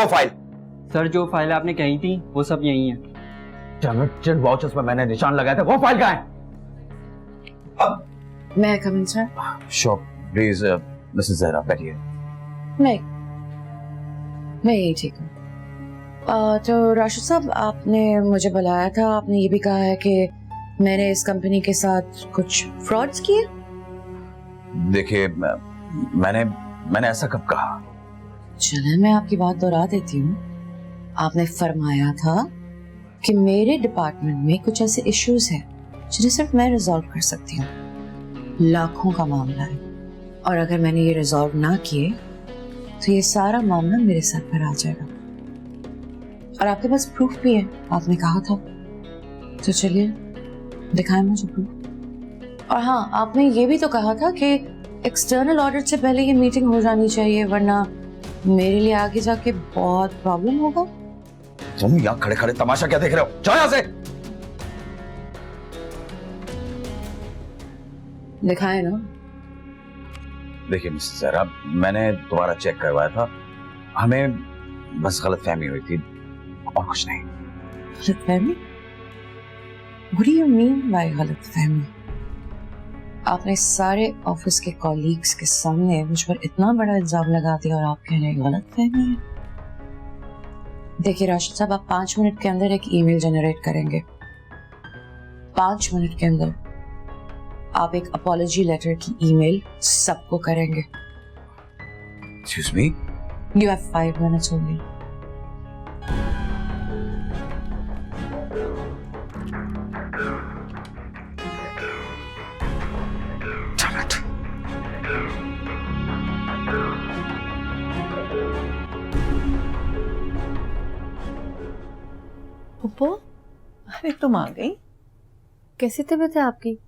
वो file? Sir जो file आपने कही थी वो सब यही है। जिन वाउचर्स पर मैंने निशान लगाया था वो फाइल कहाँ है? मैं come in sir? Sure please missus Zahra बैठिए। नहीं, मैं यही ठीक हूँ। तो राशिद साहब, आपने मुझे बुलाया था, आपने ये भी कहा है कि मैंने इस कंपनी के साथ कुछ फ्रॉड्स किए। देखिए मैंने ऐसा कब कहा? चले मैं आपकी बात दोहरा देती हूँ। आपने फरमाया था कि मेरे डिपार्टमेंट में कुछ ऐसे इश्यूज हैं जिन्हें सिर्फ मैं रिजॉल्व कर सकती हूँ। लाखों का मामला है और अगर मैंने ये रिजॉल्व ना किए तो ये सारा मामला मेरे सर पर आ जाएगा। और आपके पास प्रूफ भी है, आपने कहा था। तो चलिए दिखाएं मुझे प्रूफ। और हाँ, आपने ये भी तो कहा था कि एक्सटर्नल ऑडिट से पहले ये मीटिंग हो जानी चाहिए, वरना मेरे लिए आगे जाके बहुत प्रॉब्लम होगा। तुम यहाँ खड़े खड़े तमाशा क्या देख रहे हो? जाओ यहाँ से। दिखाए ना। देखिए मिसेस जहरा, मैंने दोबारा चेक करवाया था, हमें बस गलतफहमी हुई थी और कुछ नहीं। गलतफहमी? What do you mean by गलतफहमी? आपने सारे ऑफिस के कॉलीग्स के सामने मुझ पर इतना बड़ा इल्जाम लगा दिया और आप कह रहे हैं गलतफहमी है। देखिए राशिद साहब, आप 5 मिनट के अंदर एक ईमेल जनरेट करेंगे। 5 मिनट के अंदर आप एक अपॉलजी लेटर की ईमेल सबको करेंगे। Excuse me? You have 5 minutes only. Damn it. Pappu, अरे तुम आ गई? कैसी तबीयत है आपकी?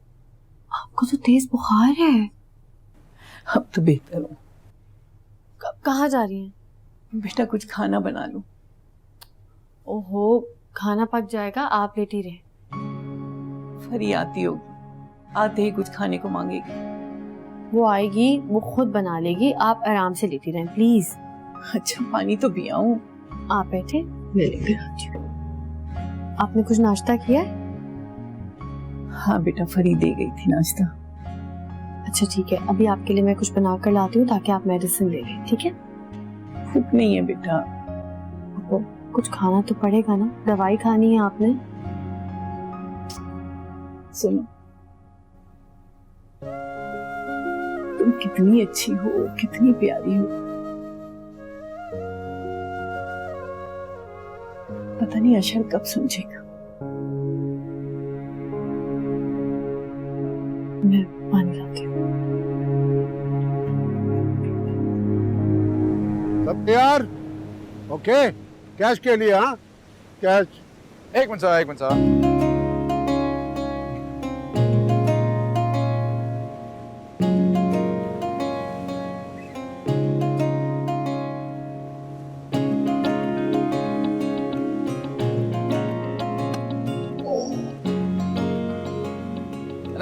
आपको तो तेज बुखार है। अब तो बेहतर हूँ। कहाँ जा रही हैं? बेटा कुछ खाना बना लूं। ओहो, खाना पक जाएगा, आप लेटी रहे। फरी आती होगी, आते ही कुछ खाने को मांगेगी। वो आएगी, वो खुद बना लेगी, आप आराम से लेटी रहें प्लीज। अच्छा पानी तो पिया हूँ। आप बैठे, ले लेकर आती हूँ। आपने कुछ नाश्ता किया है? हाँ बेटा, फरी दे गई थी नाश्ता। अच्छा ठीक है, अभी आपके लिए मैं कुछ बना कर लाती हूँ ताकि आप मेडिसिन ले लें, ठीक है? भूख नहीं है बेटा। तो कुछ खाना तो पड़ेगा ना, दवाई खानी है आपने। सुनो, तुम कितनी अच्छी हो, कितनी प्यारी हो। पता नहीं अशर कब समझेगा। मैं पानी लाती हूँ। सब तैयार? ओके, कैश के लिए। हाँ कैश। एक मिनट सर, एक minute sir.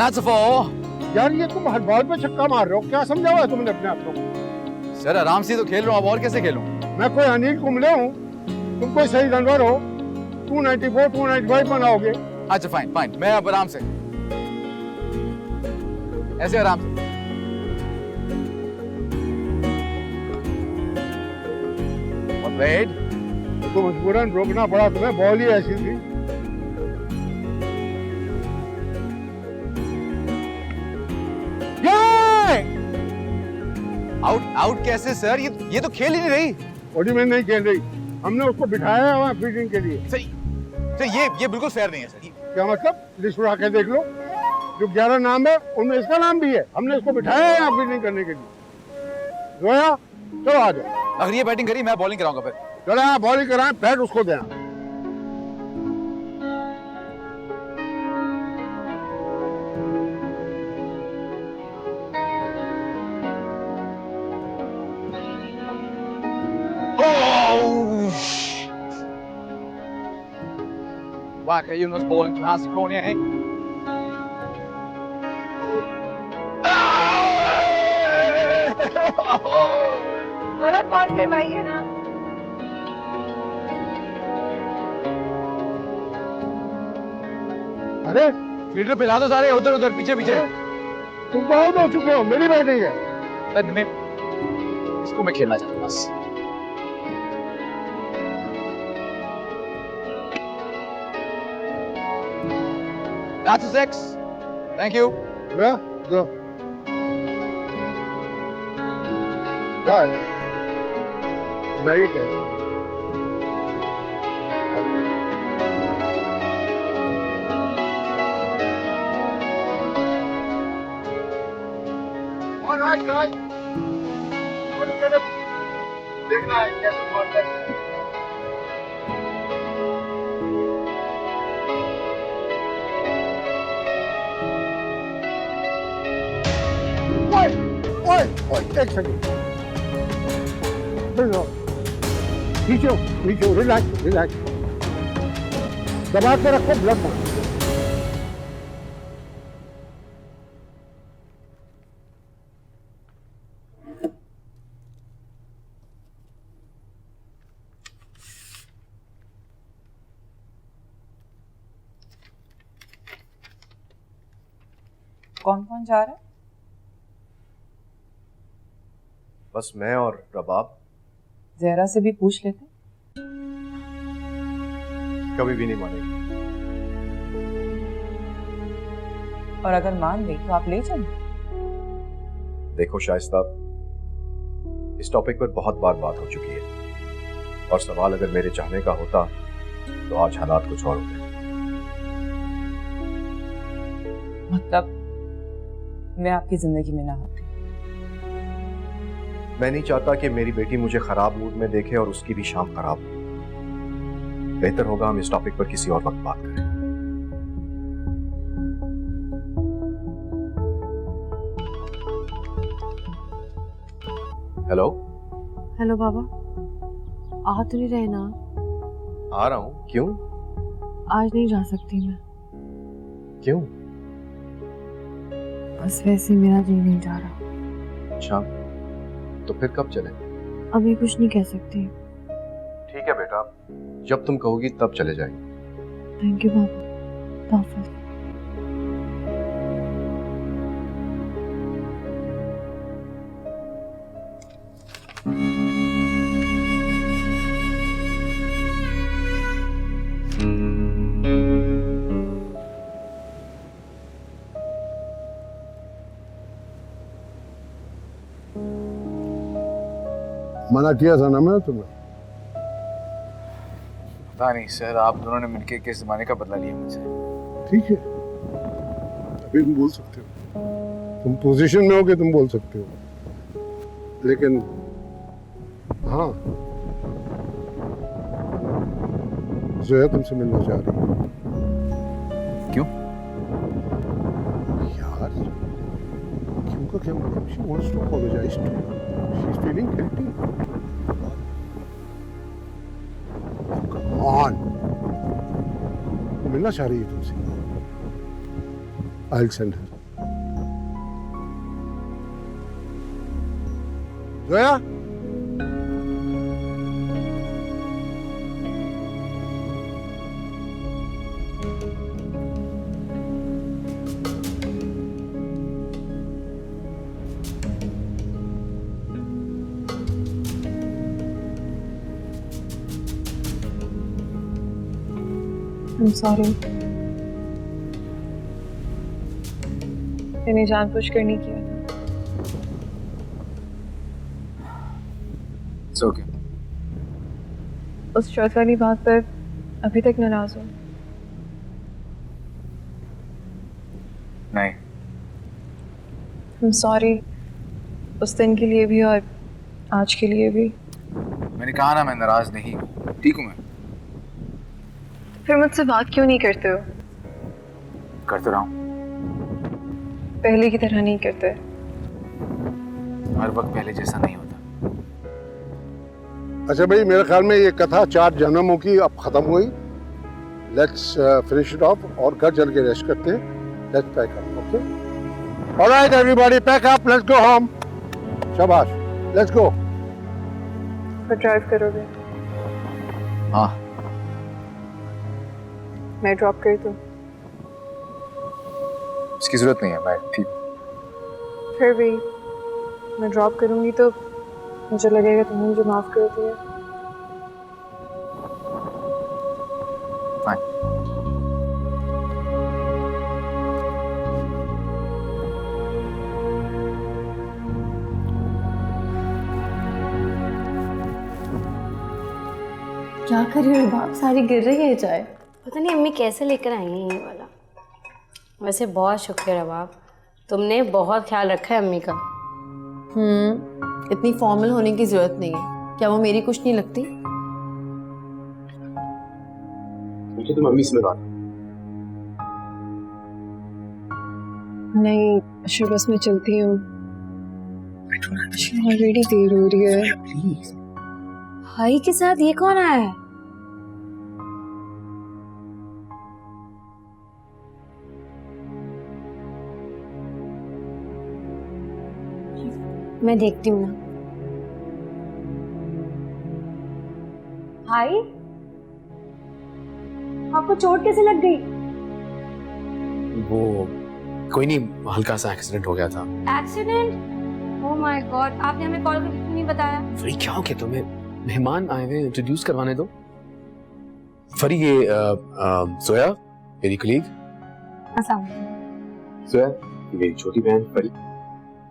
That's a four. यार ये तुम हर बॉल पे छक्का मार रहे हो, क्या समझा हुआ है तुमने अपने आप को? सर आराम से तो खेल रहा हूँ, अब और कैसे खेलूं? मैं कोई अनिल कुंबले हूँ? तुम कोई सही रनर हो? 294, 295 बनाओगे? अच्छा फाइन फाइन, मैं अब आराम से, ऐसे आराम से। और बैट तो मजबूरन रोकना पड़ा तुम्हें, बॉल ही ऐसी थी। आउट आउट कैसे सर? ये तो खेल ही नहीं रही। बॉडी में नहीं खेल रही, हमने उसको बिठाया हुआ फील्डिंग के लिए। सही सर, ये बिल्कुल फेयर नहीं है सर। क्या मतलब? लिस्ट उठा के देख लो, जो 11 नाम है उनमें इसका नाम भी है। हमने इसको बिठाया है यहाँ फील्डिंग करने के लिए। जोया चलो आ जाओ। अगर ये बैटिंग करी मैं बॉलिंग कराऊंगा फिर। चलो यहाँ बॉलिंग कराएं, बैट उसको देना। Waka Yunus bowling past the corner, eh? गलत बॉल पे भाई है ना। अरे लीडर पिला दो सारे, उधर उधर पीछे पीछे। तुम बहुत हो चुके हो, मेरी बेटी है। इसको मैं खेलना चाहता हूँ बस। That's a 6. Thank you. Yeah, go. क्या है? नहीं है। All right, guys. देखना है कैसे मारते हैं। ओए, एक सेकंड। नीचे रिलैक्स। दबा के रखो, ब्लड ना। कौन कौन जा रहा है? बस मैं और रबाब। जहरा से भी पूछ लेते। कभी भी नहीं मानेगी। और अगर मान गई तो आप ले जाएं। देखो शाइस्ता, इस टॉपिक पर बहुत बार बात हो चुकी है और सवाल अगर मेरे चाहने का होता तो आज हालात कुछ और होते। मतलब मैं आपकी जिंदगी में ना होती। मैं नहीं चाहता कि मेरी बेटी मुझे खराब मूड में देखे और उसकी भी शाम खराब हो। बेहतर होगा हम इस टॉपिक पर किसी और वक्त बात करें। हेलो हेलो बाबा, आ तो नहीं रहे ना? आ रहा हूं। क्यों? आज नहीं जा सकती मैं। क्यों? बस वैसे ही मेरा जी नहीं जा रहा। अच्छा, तो फिर कब चले? अभी कुछ नहीं कह सकती। ठीक है बेटा, जब तुम कहोगी तब चले जाएंगे। थैंक यू बाबा। हाफिज। मना किया था ना मैंने तुम्हें। पता नहीं सर, आप दोनों ने मिलकर किस जमाने का बदला लिया मुझसे। ठीक है, अभी तुम बोल सकते हो। तुम पोजीशन में हो कि तुम बोल सकते हो। लेकिन हाँ, जोया तुमसे मिलना चाह रही है। क्यों? यार, क्यों का क्या मतलब? She wants to apologize to you. She's feeling guilty. Come on. वो मिलना चाह रही है तुमसे। I'll send her. Zoya? I'm sorry. मैंने जानबूझकर नहीं किया था। It's okay. उस शर्त वाली बात पर अभी तक नाराज हूँ। नहीं। I'm sorry, उस दिन के लिए भी और आज के लिए भी। मैंने कहा ना मैं नाराज नहीं हूँ, ठीक हूँ मैं। फिर मुझसे बात क्यों नहीं करते हो? करते रहा हूँ। पहले की तरह नहीं करते। हर वक्त पहले जैसा नहीं होता। अच्छा भाई, मेरे ख्याल में ये कथा 4 जन्मों की अब खत्म हुई। लेट्स फिनिश इट ऑफ और घर चल के रेस्ट करते हैं। Let's pack up, okay? Alright everybody, pack up, let's go home. शाबाश, लेट्स गो। फिर ड्राइव करोगे? हाँ। मैं ड्रॉप कर दूँ? इसकी जरूरत नहीं है, मैं ठीक हूँ। फिर भी मैं ड्रॉप करूंगी तो मुझे लगेगा तुमने मुझे माफ कर दिया। Fine. क्या कर रही हो बाप, सारी गिर रही है चाय। पता नहीं अम्मी कैसे लेकर आई हैं ये वाला। वैसे बहुत शुक्र है बाप, तुमने बहुत ख्याल रखा है अम्मी का। इतनी फॉर्मल होने की जरूरत नहीं है। क्या वो मेरी कुछ नहीं लगती? मुझे तो मम्मी से बात। नहीं अच्छा बस मैं चलती हूँ, ऑलरेडी देर हो रही है। भाई के साथ ये कौन आया है? मैं देखती हूँ ना। भाई आपको चोट कैसे लग गई? वो कोई नहीं, हल्का सा एक्सीडेंट हो गया था। एक्सीडेंट? ओह माय गॉड, आपने हमें कॉल करके क्यों नहीं बताया? फरी क्या हो गया तुम्हें? मेहमान आए हुए, इंट्रोड्यूस करवाने दो। फरी ये जोया मेरी कलीग। अस्सलाम। जोया मेरी छोटी बहन फरी,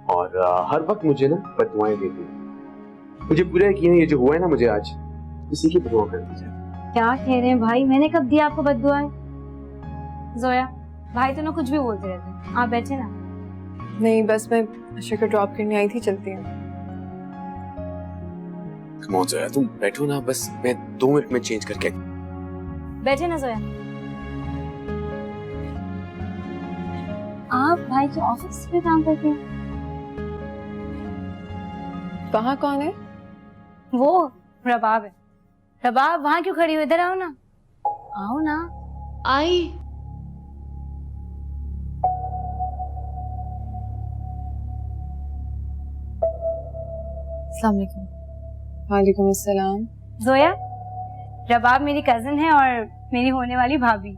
और हर वक्त मुझे ना बददुआएं देती है। मुझे पूरा यकीन है ये जो हुआ है ना मुझे आज, इसी की दुआ कर दीजिए। क्या कह रहे हैं भाई, मैंने कब दिया आपको बद्दुआएं? जोया भाई तो ना कुछ भी बोलते रहते, आप बैठे ना। नहीं बस मैं अशर को ड्रॉप करने आई थी, चलती हूँ। कम ऑन जोया, तुम बैठो ना, बस मैं 2 मिनट में चेंज करके। बैठे ना जोया। आप भाई के ऑफिस में काम करते हैं? वहाँ कौन है? वो रबाब है। रबाब वहाँ क्यों खड़ी हो, इधर आओ ना। आओ ना। आई। अस्सलाम वालेकुम। वालेकुम अस्सलाम। जोया, रबाब मेरी कजिन है और मेरी होने वाली भाभी।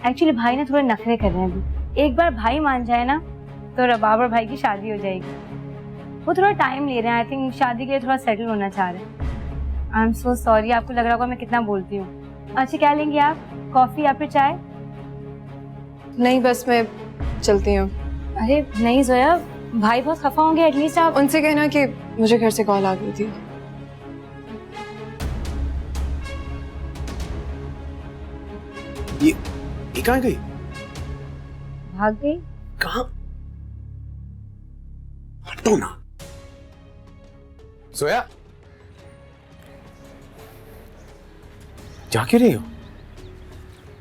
एक्चुअली भाई ना थोड़े नखरे कर रहे हैं अभी। एक बार भाई मान जाए ना तो रबाब और भाई की शादी हो जाएगी। वो थोड़ा टाइम ले रहे हैं, आई थिंक शादी के लिए थोड़ा सेटल होना चाह रहे हैं। आई एम सो सॉरी, आपको लग रहा होगा मैं कितना बोलती हूँ। अच्छा क्या लेंगे आप, कॉफी या फिर चाय? नहीं बस मैं चलती हूँ। अरे नहीं जोया, भाई बहुत खफा होंगे, एटलीस्ट आप उनसे कहना कि मुझे घर से कॉल आ गई थी। ये कहाँ गई? भाग गई। कहाँ? हटो ना सोया, जा क्यों रही हो?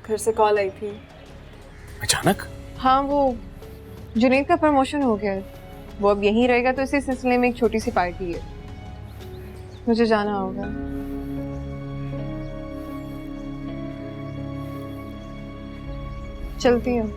घर से कॉल आई थी अचानक? हाँ वो जुनैद का प्रमोशन हो गया है, वो अब यहीं रहेगा, तो इसी सिलसिले में एक छोटी सी पार्टी है, मुझे जाना होगा। चलती हूँ।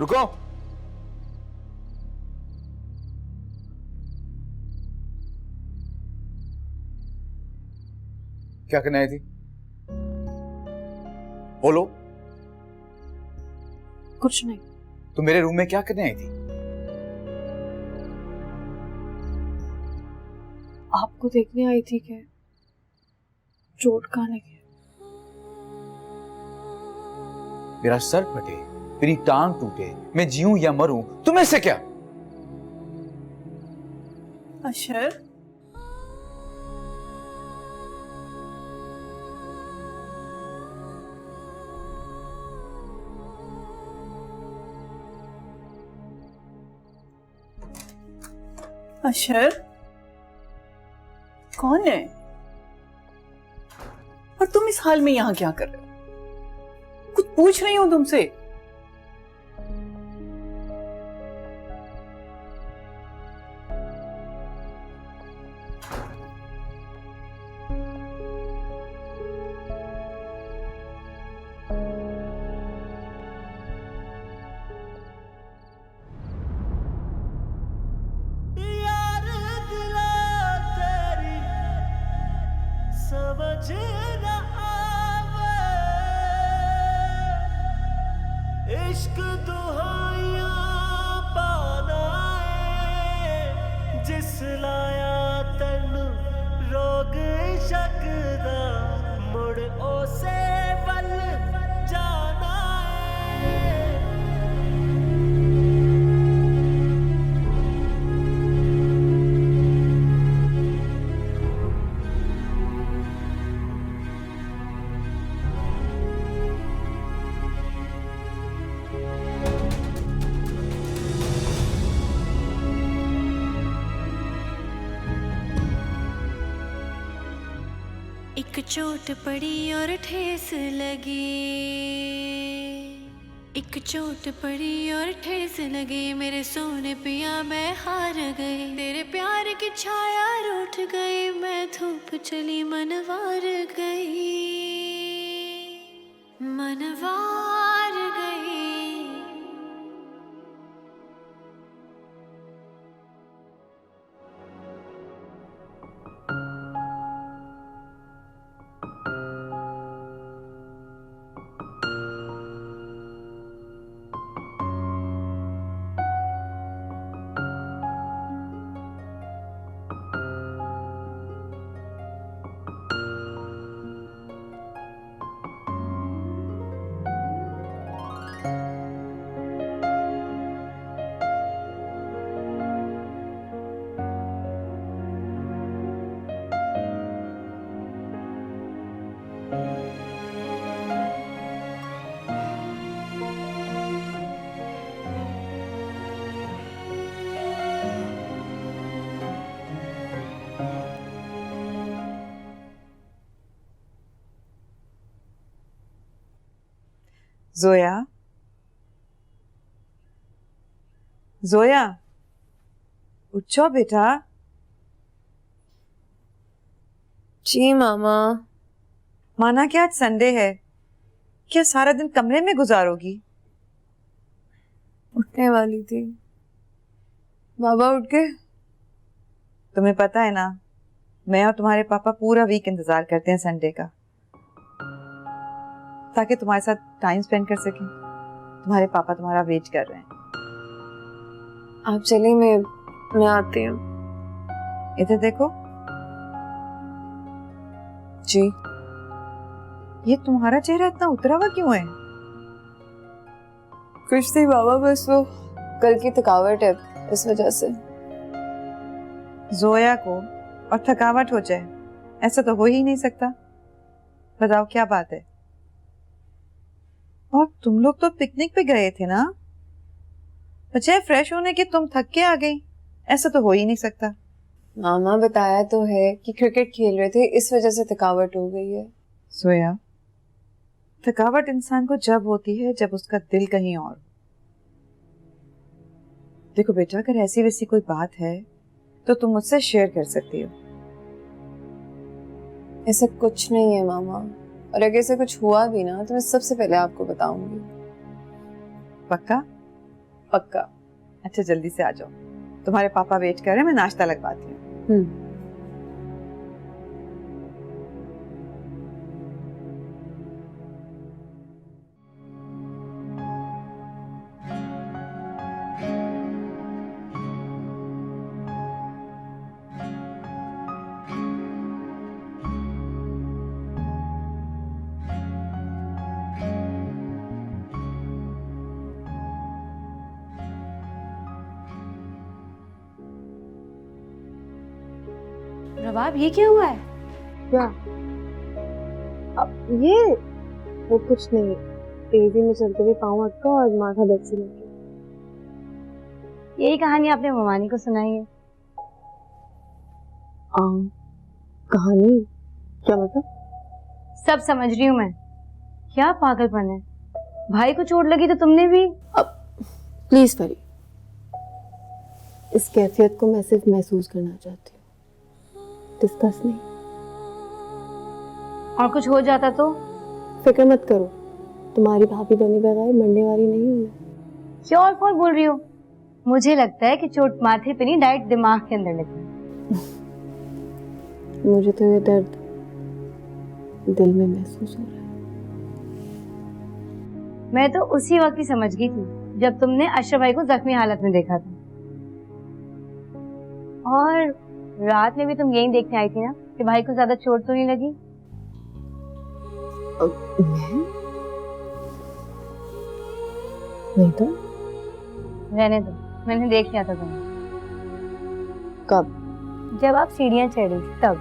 रुको। क्या करने आई थी? बोलो। कुछ नहीं। तो मेरे रूम में क्या करने आई थी? आपको देखने आई थी क्या चोट कहाँ लगी? मेरा सर फटे, मेरी टांग टूटे, मैं जीऊं या मरूं, तुम्हें से क्या? अशर, अशर, कौन है? और तुम इस हाल में यहां क्या कर रहे हो? कुछ पूछ रही हूं तुमसे। इश्क दुहाइयां पाना जिस लाया तन रोग इश्क दा मुड़ ओसे वल जाना एक चोट पड़ी और ठेस लगी, एक चोट पड़ी और ठेस लगी, मेरे सोने पिया मैं हार गई, तेरे प्यार की छाया रूठ गई, मैं धूप चली मनवार गई, मनवार गई। जोया, जोया, उठो बेटा। जी मामा। माना क्या आज संडे है, क्या सारा दिन कमरे में गुजारोगी? उठने वाली थी, बाबा उठ गए। तुम्हें पता है ना, मैं और तुम्हारे पापा पूरा वीक इंतजार करते हैं संडे का, ताकि तुम्हारे साथ टाइम स्पेंड कर सकें। तुम्हारे पापा तुम्हारा वेट कर रहे हैं। आप चलिए, मैं आती हूँ। इधर देखो जी। ये तुम्हारा चेहरा इतना उतरा हुआ क्यों है? कुछ नहीं बाबा, बस वो कल की थकावट है, इस वजह से। जोया को और थकावट हो जाए, ऐसा तो हो ही नहीं सकता। बताओ क्या बात है? और तुम लोग तो पिकनिक पे गए थे ना, बच्चे फ्रेश होने की तुम थक के आ गई, ऐसा तो हो ही नहीं सकता। मामा बताया तो है कि क्रिकेट खेल रहे थे, इस वजह से थकावट हो गई है। सोया, थकावट इंसान को जब होती है जब उसका दिल कहीं और। देखो बेटा, अगर ऐसी वैसी कोई बात है तो तुम मुझसे शेयर कर सकती हो। ऐसा कुछ नहीं है मामा, और अगर ऐसा कुछ हुआ भी ना तो मैं सबसे पहले आपको बताऊंगी। पक्का? पक्का। अच्छा जल्दी से आ जाओ, तुम्हारे पापा वेट कर रहे हैं, मैं नाश्ता लगवाती हूँ। रबाब, ये क्या हुआ है? क्या? अब ये वो कुछ नहीं, तेजी में चलते हुए पाँव अटका और माथा दर्द से लग गया। यही कहानी आपने ममानी को सुनाई है? कहानी? क्या मतलब? सब समझ रही हूँ मैं। क्या पागलपन है, भाई को चोट लगी तो तुमने भी। अब प्लीज परी, इस कैफियत को मैं सिर्फ महसूस करना चाहती हूँ, डिस्कस नहीं। और कुछ हो जाता तो? फिक्र मत करो, तुम्हारी भाभी बने बगैर मरने वाली नहीं हूँ मैं। क्यों और कौन बोल रही हो? मुझे लगता है कि चोट माथे पे नहीं, डायरेक्ट दिमाग के अंदर लगी। मुझे तो ये दर्द दिल में महसूस हो रहा है। मैं तो उसी वक्त ही समझ गई थी जब तुमने अशरफ भाई को जख्मी हालत में देखा था। और रात में भी तुम यही देखने आई थी ना कि भाई को ज्यादा चोट तो नहीं लगी? मैं? नहीं तो। रहने दो, मैंने देख लिया था तुम्हें। कब? जब आप सीढ़ियां चढ़ रही थी तब।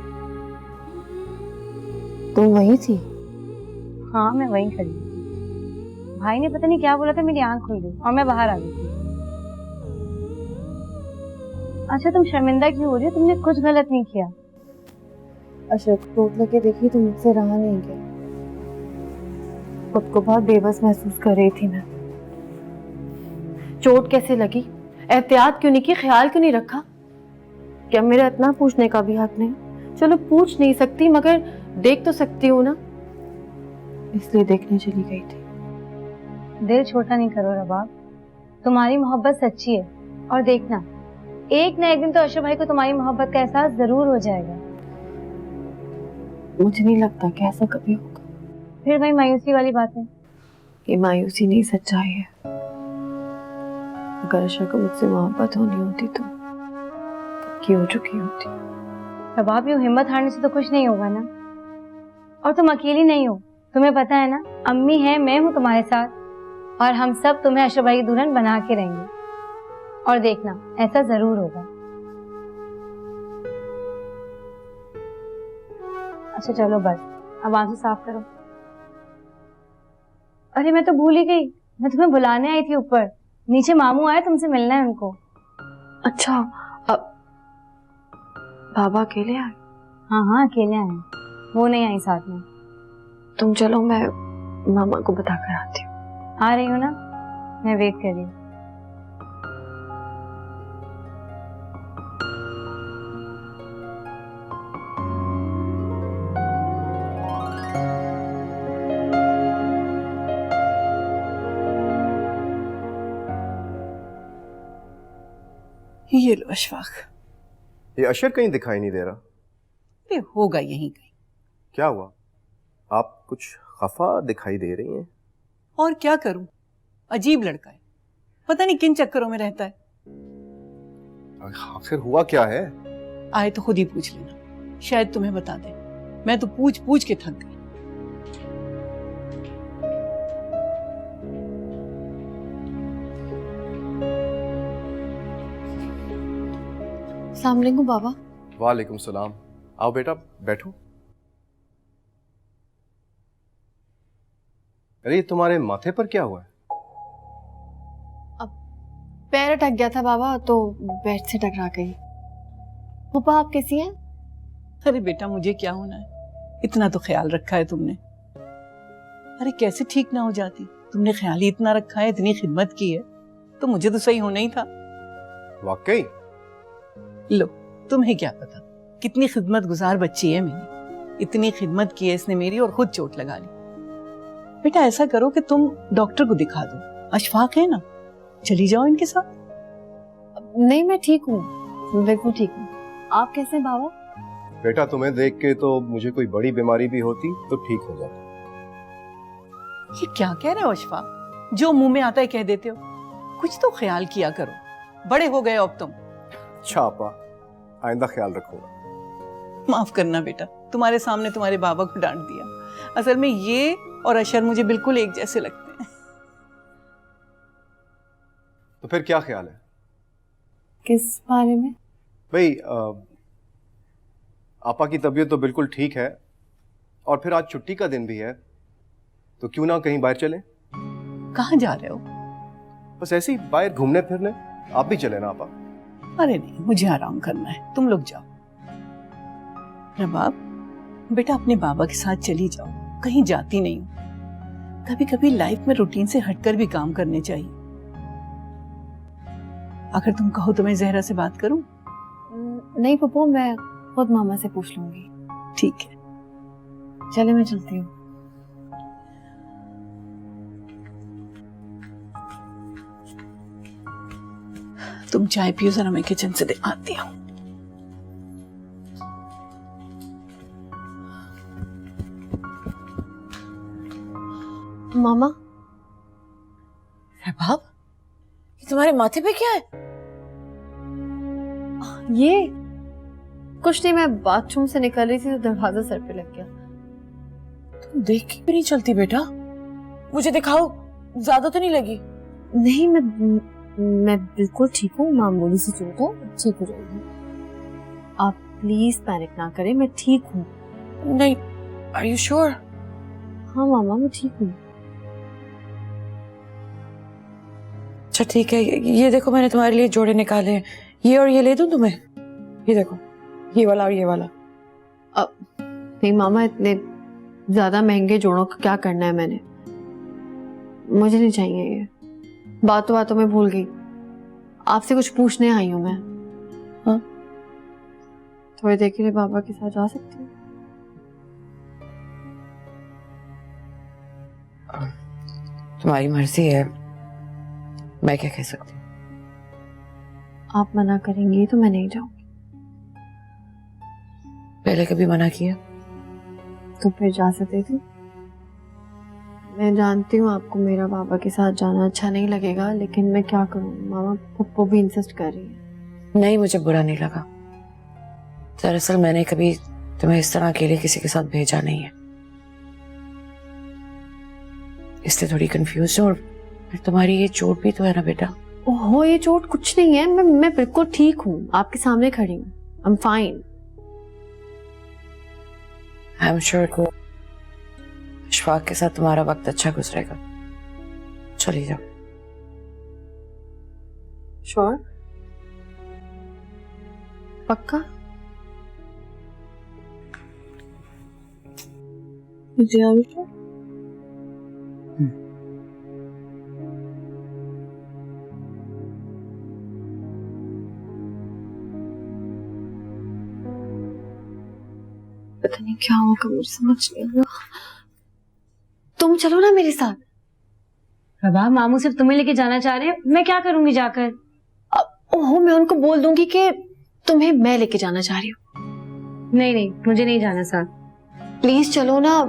तुम वहीं थी? हाँ, मैं वहीं खड़ी थी। भाई ने पता नहीं क्या बोला था, मेरी आंख खुल गई और मैं बाहर आ गई थी। अच्छा, तुम शर्मिंदा क्यों हो रही हो? तुमने कुछ गलत नहीं किया। अशरफ को चोट लगे देखी तो मुझसे रहा नहीं गया। खुद को बहुत बेबस महसूस कर रही थी मैं। चोट कैसे लगी, एहतियात क्यों नहीं की, ख्याल क्यों नहीं रखा? क्या मेरा इतना पूछने का भी हक नहीं? चलो पूछ नहीं सकती मगर देख तो सकती हूँ ना, इसलिए देखने चली गई थी। दिल छोटा नहीं करो रबाब, तुम्हारी मोहब्बत सच्ची है। और देखना, एक ना एक दिन तो अशरफ भाई को तुम्हारी मोहब्बत का एहसास जरूर हो जाएगा। मुझे नहीं लगता कि ऐसा कभी होगा। फिर वही मायूसी वाली बात है। ये मायूसी नहीं, सच्चाई है। अगर अशरफ को मुझसे मोहब्बत होनी होती तो की हो चुकी होती। रबाब, यूं हिम्मत हारने से तो कुछ नहीं होगा ना। और तुम अकेली नहीं हो, तुम्हें पता है ना, अम्मी है, मैं हूँ तुम्हारे साथ, और हम सब तुम्हें अशरफ भाई की दुल्हन बना के रहेंगे। और देखना, ऐसा जरूर होगा। अच्छा चलो बस, अब आंसू साफ करो। अरे मैं तो भूल ही गई, मैं तुम्हें बुलाने आई थी ऊपर। नीचे मामू आए, तुमसे मिलना है उनको। अच्छा, अब बाबा अकेले आए? हाँ हाँ, अकेले आए, वो नहीं आई साथ में। तुम चलो, मैं मामा को बता कर आती हूँ। आ रही हो ना? मैं वेट कर रही हूँ। ये लो अशफाक। ये अशर कहीं दिखाई नहीं दे रहा। अरे होगा यहीं कहीं। क्या हुआ? आप कुछ खफा दिखाई दे रही हैं। और क्या करूं, अजीब लड़का है, पता नहीं किन चक्करों में रहता है। आखिर हुआ क्या है? आए तो खुद ही पूछ लेना, शायद तुम्हें बता दे। मैं तो पूछ पूछ के थक गई। अस्सलाम वालेकुम बाबा। वालेकुम सलाम। आओ बेटा, बैठो। अरे ये तुम्हारे माथे पर क्या हुआ है? अब पैर अटक गया था बाबा, तो बेड से टकरा गई। पापा आप कैसी हैं? अरे बेटा, मुझे क्या होना है, इतना तो ख्याल रखा है तुमने। अरे कैसे ठीक ना हो जाती, तुमने ख्याल ही इतना रखा है, इतनी खिदमत की है, तो मुझे तो सही होना ही था। वाकई? लो, तुम्हें क्या पता कितनी खिदमत गुजार बच्ची है मेरी। इतनी खिदमत की है इसने मेरी और खुद चोट लगा ली। बेटा ऐसा करो कि तुम डॉक्टर को दिखा दो, अशफाक है ना, चली जाओ इनके साथ। नहीं, मैं ठीक हूँ, बिल्कुल ठीक हूँ। आप कैसे हैं बाबा? बेटा तुम्हें देख के तो मुझे कोई बड़ी बीमारी भी होती तो ठीक हो जाती। ये क्या कह रहे हो अशफाक? जो मुंह में आता है कह देते हो। कुछ तो ख्याल किया करो, बड़े हो गए अब तुम। अच्छा आपा, आइंदा ख्याल रखूंगा। माफ करना बेटा, तुम्हारे सामने तुम्हारे बाबा को डांट दिया। असल में ये और अशर मुझे बिल्कुल एक जैसे लगते हैं। तो फिर क्या ख्याल है? किस बारे में? भाई आपा की तबीयत तो बिल्कुल ठीक है और फिर आज छुट्टी का दिन भी है, तो क्यों ना कहीं बाहर चलें? कहाँ जा रहे हो? बस ऐसे ही बाहर घूमने फिरने। आप भी चले ना आपा। अरे नहीं, मुझे आराम करना है, तुम लोग जाओ। रबाब बेटा, अपने बाबा के साथ चली जाओ, कहीं जाती नहीं हो। कभी कभी लाइफ में रूटीन से हटकर भी काम करने चाहिए। अगर तुम कहो तो मैं जहरा से बात करूं? नहीं पप्पू, मैं खुद मामा से पूछ लूंगी। ठीक है, चले मैं चलती हूँ। तुम चाय पियो, जरा मैं किचन से आती हूँ। मामा। रबाब, ये तुम्हारे माथे पे क्या है? ये कुछ नहीं, मैं बाथरूम से निकल रही थी तो दरवाजा सर पे लग गया। तुम देख के भी नहीं चलती बेटा, मुझे दिखाओ, ज्यादा तो नहीं लगी? नहीं, मैं बिल्कुल ठीक हूँ, मामूली सी चोट है, ठीक हो जाएगी। आप प्लीज पैनिक ना करें, मैं ठीक हूँ। नहीं, आर यू श्योर? हाँ मामा, मैं ठीक हूँ। अच्छा ठीक है, ये देखो मैंने तुम्हारे लिए जोड़े निकाले हैं, ये और ये ले दूं तुम्हें? ये देखो, ये वाला और ये वाला। नहीं मामा, इतने ज्यादा महंगे जोड़ों का क्या करना है मैंने? मुझे नहीं चाहिए ये। बातों बातों में भूल गई, आपसे कुछ पूछने आई हूँ मैं। हाँ, थोड़ी देर के लिए बाबा के साथ जा सकती हूँ? तुम्हारी मर्जी है, मैं क्या कह सकती हूँ। आप मना करेंगी तो मैं नहीं जाऊंगी। पहले कभी मना किया? तो फिर जा सकते थे। मैं जानती हूँ आपको मेरा बाबा के साथ जाना अच्छा नहीं लगेगा, लेकिन मैं क्या करूँ, मामा पप्पू भी इंसिस्ट कर रही है। नहीं, मुझे बुरा नहीं लगा। दरअसल मैंने कभी तुम्हें इस तरह अकेले किसी के साथ भेजा नहीं है, इसलिए थोड़ी कंफ्यूज हूँ। और फिर तुम्हारी ये चोट भी तो है ना बेटा? ओहो, ये चोट कुछ नहीं है, मैं बिल्कुल ठीक हूँ, आपके सामने खड़ी हूँ। I am fine. I am sure को अशफाक के साथ तुम्हारा वक्त अच्छा गुजरेगा। चली जाओ। श्योर? पक्का? मुझे अभी तो पता नहीं क्या होगा, मुझे समझ नहीं आ रहा। तुम चलो ना मेरे साथ। रबाब, मामू सिर्फ तुम्हें लेके जाना चाह रहे हैं, मैं क्या करूंगी जाकर? ओहो, मैं उनको बोल दूंगी कि तुम्हें मैं लेके जाना चाह रही हूँ। नहीं नहीं, मुझे नहीं जाना साथ। प्लीज चलो ना,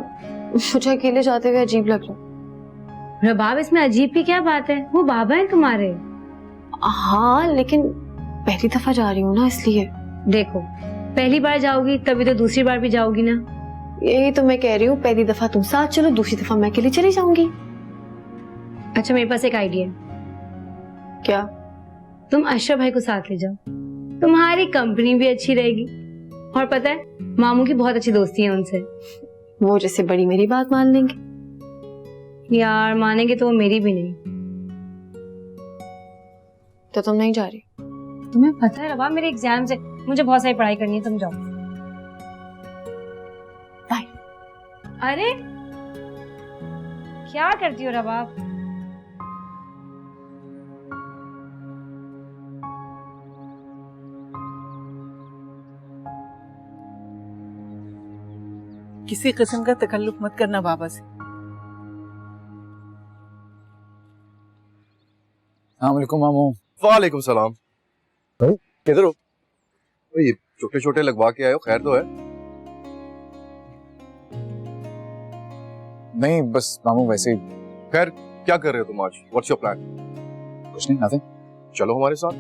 मुझे अकेले जाते हुए अजीब लग रहा। रबाब, इसमें अजीब की क्या बात है? वो बाबा है तुम्हारे। हाँ, लेकिन पहली दफा जा रही हूँ ना, इसलिए। देखो, पहली बार जाओगी तभी तो दूसरी बार भी जाओगी ना। यही तो मैं कह रही हूँ, पहली दफा तुम साथ चलो, दूसरी दफा मैं अकेले चली जाऊंगी। अच्छा, मेरे पास एक आइडिया है। क्या? तुम अशरफ भाई को साथ ले जाओ, तुम्हारी कंपनी भी अच्छी रहेगी, और पता है मामू की बहुत अच्छी दोस्ती है उनसे। वो जैसे बड़ी मेरी बात मान लेंगे। यार, मानेंगे तो वो मेरी भी नहीं। तो तुम नहीं जा रही? तुम्हें पता है रबाब, मेरे एग्जाम से मुझे बहुत सारी पढ़ाई करनी है, तुम जाओ। बाय। अरे क्या करती हो रबाब? किसी किस्म का तकल्लुफ मत करना बाबा से। वालेकुम मामू। वालेकुम सलाम। किधर हो? ये छोटे छोटे लगवा के आए हो, खैर तो है? नहीं बस मामू वैसे ही। खैर क्या कर रहे हो तुम आज? What's your plan? कुछ नहीं, नथिंग। चलो हमारे साथ।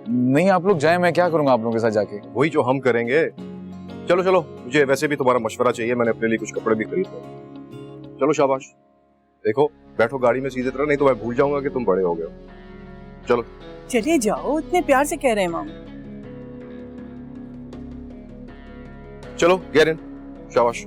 नहीं आप लोग जाएं, मैं क्या करूंगा आप लोगों के साथ जाके? वही जो हम करेंगे। चलो चलो, मुझे वैसे भी तुम्हारा मशवरा चाहिए, मैंने अपने लिए कुछ कपड़े भी खरीद लिए। चलो शाबाश। देखो बैठो गाड़ी में सीधे तरह, नहीं तो मैं भूल जाऊंगा कि तुम बड़े हो गए हो। चलो चलिए जाओ, इतने प्यार से कह रहे हैं मामू। चलो गेट इन, शाबाश।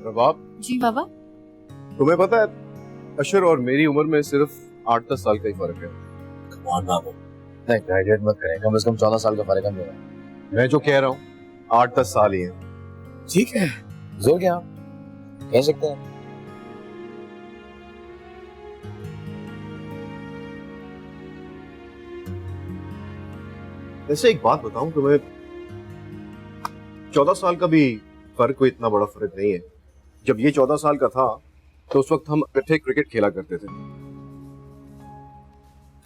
रबाब, जी बाबा। तुम्हें पता है अशर और मेरी उम्र में सिर्फ 8-10 साल का ही फर्क है। कमाल बाबू, नहीं ग्रेजुएट मत करें, कम से कम 14 साल का फर्क है मेरा। मैं जो कह रहा हूँ 8-10 साल ही है। ठीक है, जोर क्या कह सकते हैं। वैसे एक बात बताऊं तुम्हें, 14 साल का भी फर्क कोई इतना बड़ा फर्क नहीं है। जब ये 14 साल का था तो उस वक्त हम इकट्ठे क्रिकेट खेला करते थे।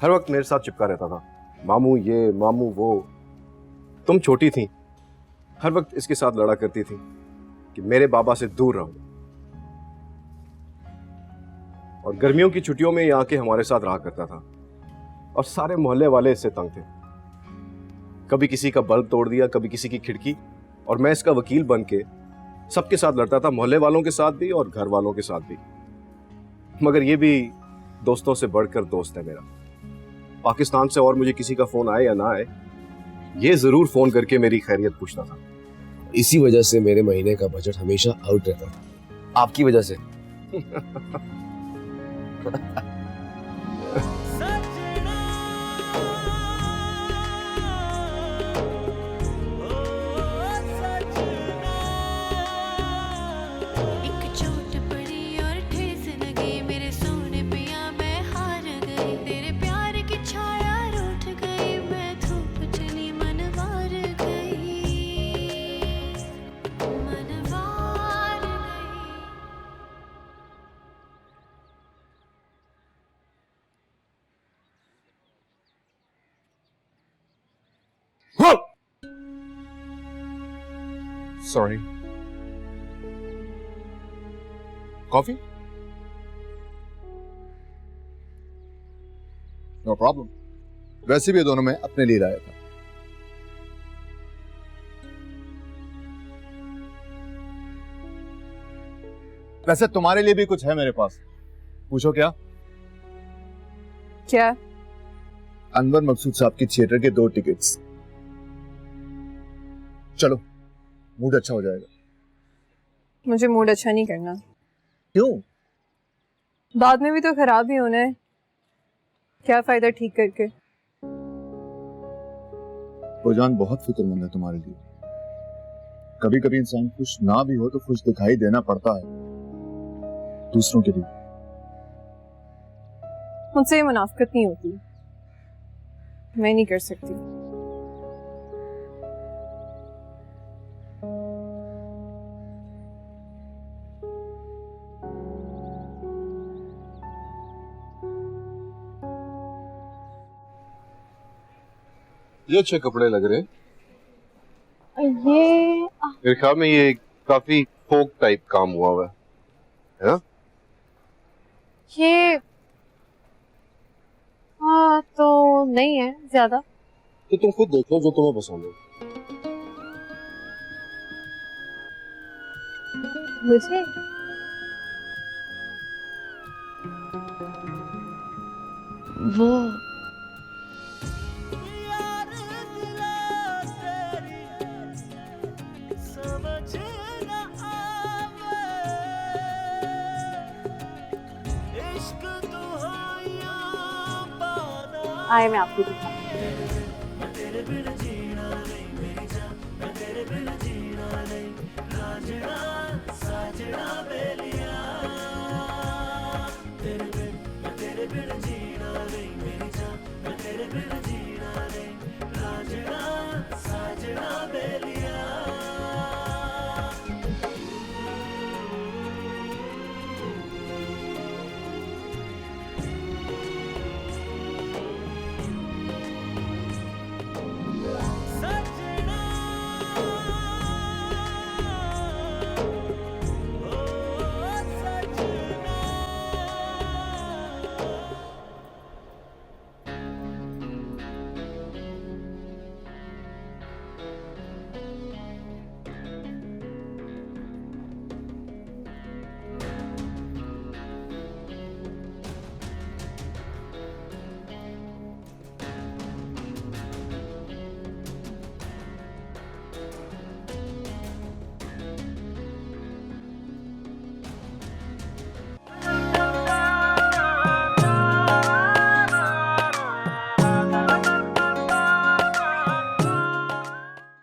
हर वक्त मेरे साथ चिपका रहता था, मामू ये मामू वो। तुम छोटी थी, हर वक्त इसके साथ लड़ा करती थी कि मेरे बाबा से दूर रहो। और गर्मियों की छुट्टियों में ये आके हमारे साथ रहा करता था और सारे मोहल्ले वाले इससे तंग थे। कभी किसी का बल्ब तोड़ दिया, कभी किसी की खिड़की, और मैं इसका वकील बन के सबके साथ लड़ता था, मोहल्ले वालों के साथ भी और घर वालों के साथ भी। मगर ये भी दोस्तों से बढ़कर दोस्त है मेरा। पाकिस्तान से और मुझे किसी का फोन आए या ना आए, ये जरूर फोन करके मेरी खैरियत पूछता था। इसी वजह से मेरे महीने का बजट हमेशा आउट रहता था, आपकी वजह से। एक चोट पड़ी और ठेस लगे मेरे सोने पिया, मैं हार गई। तेरे प्यार की छाया रूठ गई, मैं धूप चली मनवार गई, मनवार गई। सॉरी। कॉफी? No problem. वैसे भी ये दोनों मैं अपने लिए लाया था। वैसे तुम्हारे लिए भी कुछ है मेरे पास, पूछो क्या? क्या? अनवर मकसूद साहब की थिएटर के 2 टिकट्स। चलो, मूड अच्छा हो जाएगा। मुझे मूड अच्छा नहीं करना। क्यों? बाद में भी तो खराब ही होना है, क्या फायदा ठीक करके। फौजान बहुत फिक्रमंद है तुम्हारे लिए। कभी कभी इंसान खुश ना भी हो तो खुश दिखाई देना पड़ता है दूसरों के लिए। मुझसे ये मुनाफिकत नहीं होती, मैं नहीं कर सकती। ये अच्छे कपड़े लग रहे हैं। ये मेरे ख्याल में ये काफी फोक टाइप काम हुआ हुआ है ना? ये तो नहीं है ज्यादा। तो तुम खुद देखो जो तुम्हें पसंद है। मुझे वो आए मैं आपको दिखाऊं। साजना साजना बेलिया